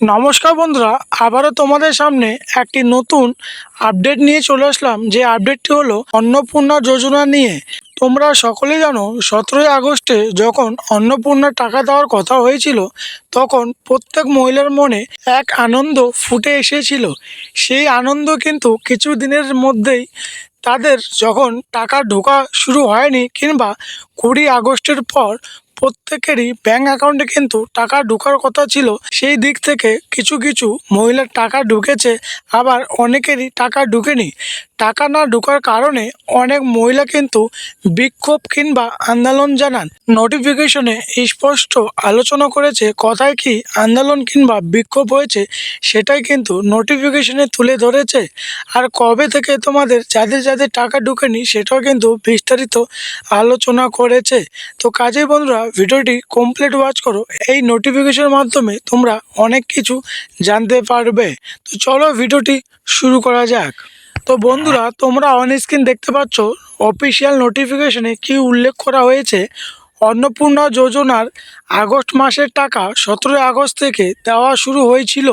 নমস্কার বন্ধুরা, আবারও তোমাদের সামনে একটি নতুন আপডেট নিয়ে চলে আসলাম। যে আপডেটটি হলো অন্নপূর্ণা যোজনা নিয়ে। তোমরা সকলেই জানো 17ই আগস্টে যখন অন্নপূর্ণা টাকা দেওয়ার কথা হয়েছিল, তখন প্রত্যেক মহিলার মনে এক আনন্দ ফুটে এসেছিল। সেই আনন্দ কিন্তু কিছু দিনের মধ্যেই তাদের যখন টাকা ঢোকা শুরু হয়নি, কিংবা 20 আগস্টের পর প্রত্যেকেরই ব্যাংক অ্যাকাউন্টে কিন্তু টাকা ঢোকার কথা ছিল, সেই দিক থেকে কিছু কিছু মহিলার টাকা ঢুকেছে, আবার অনেকেরই টাকা ঢুকেনি। টাকা না ঢোকার কারণে অনেক মহিলা কিন্তু বিক্ষোভ কিংবা আন্দোলন জানান। নোটিফিকেশনে স্পষ্ট আলোচনা করেছে, কোথায় কি আন্দোলন কিংবা বিক্ষোভ হয়েছে সেটাই কিন্তু নোটিফিকেশনে তুলে ধরেছে। আর কবে থেকে তোমাদের যাদের যাদের টাকা ঢুকেনি সেটাও কিন্তু বিস্তারিত আলোচনা করেছে। তো কাজেই বন্ধুরা, ভিডিওটি কমপ্লিট ওয়াচ করো। এই নোটিফিকেশনের মাধ্যমে তোমরা অনেক কিছু জানতে পারবে। তো চলো ভিডিওটি শুরু করা যাক। তো বন্ধুরা, তোমরা অন স্ক্রিন দেখতে পাচ্ছ অফিসিয়াল নোটিফিকেশনে কি উল্লেখ করা হয়েছে। অন্নপূর্ণা যোজনার আগস্ট মাসের টাকা 17 আগস্ট থেকে দেওয়া শুরু হয়েছিল।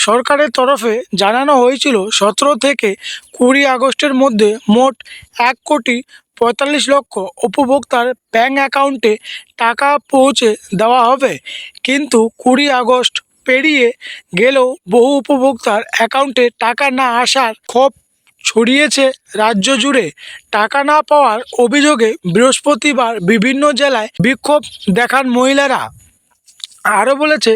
সরকারের তরফে জানানো হয়েছিল 17 থেকে 20 আগস্টের মধ্যে মোট 1,45,00,000 উপভোক্তার ব্যাংক অ্যাকাউন্টে টাকা পৌঁছে দেওয়া হবে। কিন্তু 20 আগস্ট পেরিয়ে গেলেও বহু উপভোক্তার অ্যাকাউন্টে টাকা না আসার ক্ষোভ ছড়িয়েছে রাজ্য জুড়ে। টাকা না পাওয়ার অভিযোগে বৃহস্পতিবার বিভিন্ন জেলায় বিক্ষোভ দেখান মহিলারা। আরও বলেছে,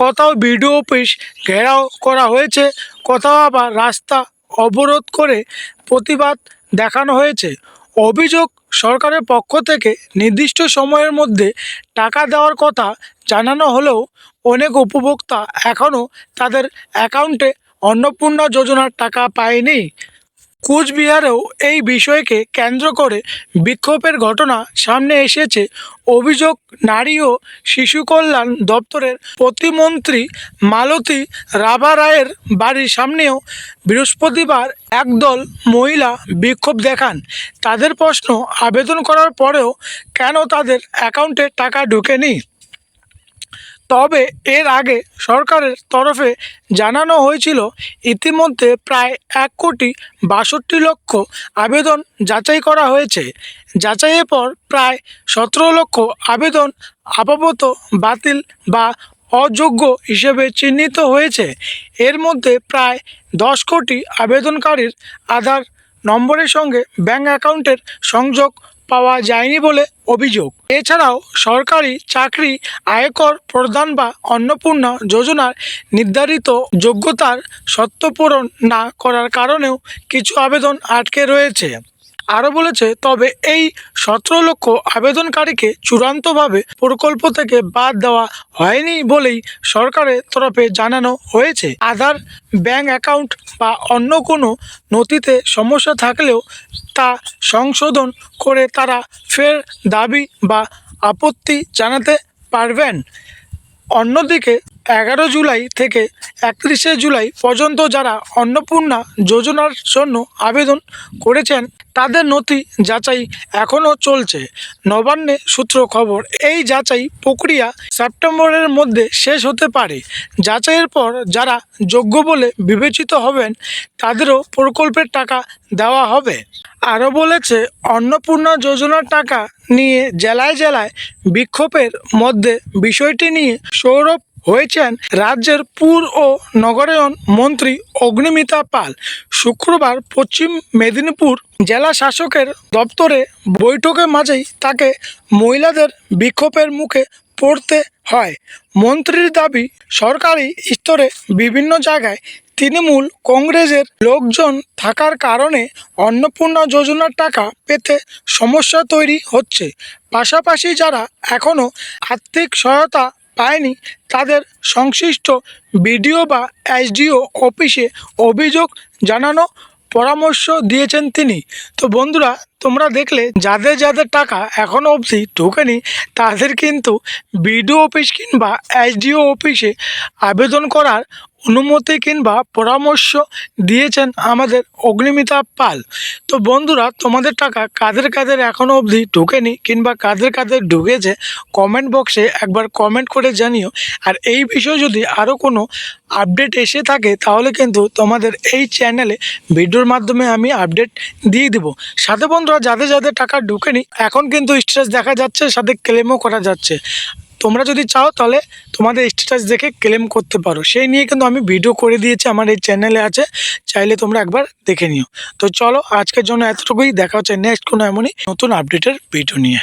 কোথাও বিডিও অফিস ঘেরাও করা হয়েছে, কোথাও আবার রাস্তা অবরোধ করে প্রতিবাদ দেখানো হয়েছে। অভিযোগ, সরকারের পক্ষ থেকে নির্দিষ্ট সময়ের মধ্যে টাকা দেওয়ার কথা জানানো হলেও অনেক উপভোক্তা এখনও তাদের অ্যাকাউন্টে অন্নপূর্ণা যোজনার টাকা পায়নি। কোচবিহারেও এই বিষয়কে কেন্দ্র করে বিক্ষোভের ঘটনা সামনে এসেছে। অভিযোগ, নারী ও শিশু কল্যাণ দপ্তরের প্রতিমন্ত্রী মালতী রাভা রায়ের বাড়ির সামনেও বৃহস্পতিবার একদল মহিলা বিক্ষোভ দেখান। তাদের প্রশ্ন, আবেদন করার পরেও কেন তাদের অ্যাকাউন্টে টাকা ঢোকেনি। তবে এর আগে সরকারের তরফে জানানো হয়েছিল, ইতিমধ্যে প্রায় 1,62,00,000 আবেদন যাচাই করা হয়েছে। যাচাইয়ের পর প্রায় 17 লক্ষ আবেদন আপাতত বাতিল বা অযোগ্য হিসেবে চিহ্নিত হয়েছে। এর মধ্যে প্রায় 10 কোটি আবেদনকারীর আধার নম্বরের সঙ্গে ব্যাংক অ্যাকাউন্টের সংযোগ পাওয়া যায়নি বলে অভিযোগ। এছাড়াও সরকারি চাকরি, আয়কর প্রদান বা অন্নপূর্ণা যোজনার নির্ধারিত যোগ্যতার শর্ত পূরণ না করার কারণেও কিছু আবেদন আটকে রয়েছে। আরও বলেছে, তবে এই 17 লক্ষ আবেদনকারীকে চূড়ান্তভাবে প্রকল্প থেকে বাদ দেওয়া হয়নি বলেই সরকারের তরফে জানানো হয়েছে। আধার, ব্যাংক অ্যাকাউন্ট বা অন্য কোনো নথিতে সমস্যা থাকলেও তা সংশোধন করে তারা ফের দাবি বা আপত্তি জানাতে পারবেন। অন্যদিকে 11 জুলাই থেকে 31শে জুলাই পর্যন্ত যারা অন্নপূর্ণা যোজনার জন্য আবেদন করেছেন তাদের নথি যাচাই এখনও চলছে। নবান্নে সূত্র খবর, এই যাচাই প্রক্রিয়া সেপ্টেম্বরের মধ্যে শেষ হতে পারে। যাচাইয়ের পর যারা যোগ্য বলে বিবেচিত হবেন তাদেরও প্রকল্পের টাকা দেওয়া হবে। আরও বলেছে, অন্নপূর্ণা যোজনার টাকা নিয়ে জেলায় জেলায় বিক্ষোভের মধ্যে বিষয়টি নিয়ে সরব হয়েছেন রাজ্যের পুর ও নগরায়ণ মন্ত্রী অগ্নিমিতা পাল। শুক্রবার পশ্চিম মেদিনীপুর জেলা শাসকের দপ্তরে বৈঠকের মাঝেই তাকে মহিলাদের বিক্ষোভের মুখে পড়তে হয়। মন্ত্রীর দাবি, সরকারি স্তরে বিভিন্ন জায়গায় তৃণমূল কংগ্রেসের লোকজন থাকার কারণে অন্নপূর্ণা যোজনার টাকা পেতে সমস্যা তৈরি হচ্ছে। পাশাপাশি যারা এখনও আর্থিক সহায়তা পায়নি তাদের সংশ্লিষ্ট বিডিও বা এসডিও অফিসে অভিযোগ জানানো পরামর্শ দিয়েছেন তিনি। তো বন্ধুরা, তোমরা দেখলে যাদের যাদের টাকা এখনও অবধি ঢোকেনি তাদের কিন্তু বিডিও অফিস কিংবা এসডিও অফিসে আবেদন করার অনুমতি কিংবা পরামর্শ দিয়েছেন আমাদের অগ্নিমিতা পাল। তো বন্ধুরা, তোমাদের টাকা কাদের কাদের এখনও অবধি ঢোকেনি কিংবা কাদের কাদের ঢুকেছে কমেন্ট বক্সে একবার কমেন্ট করে জানিও। আর এই বিষয়ে যদি আরও কোনো আপডেট এসে থাকে তাহলে কিন্তু তোমাদের এই চ্যানেলে ভিডিওর মাধ্যমে আমি আপডেট দিয়ে দেবো। সাথে বন্ধুরা, যাদের যাদের টাকা ঢুকেনি এখন কিন্তু স্ট্যাটাস দেখা যাচ্ছে, সাথে ক্লেমও করা যাচ্ছে। তোমরা যদি চাও তাহলে তোমাদের স্ট্যাটাস দেখে ক্লেম করতে পারো, সেই নিয়ে কিন্তু আমি ভিডিও করে দিয়েছি, আমার এই চ্যানেলে আছে, চাইলে তোমরা একবার দেখে নিও। তো চলো, আজকের জন্য এতটুকুই। দেখা হচ্ছে নেক্সট কোনো এমনই নতুন আপডেটের ভিডিও নিয়ে।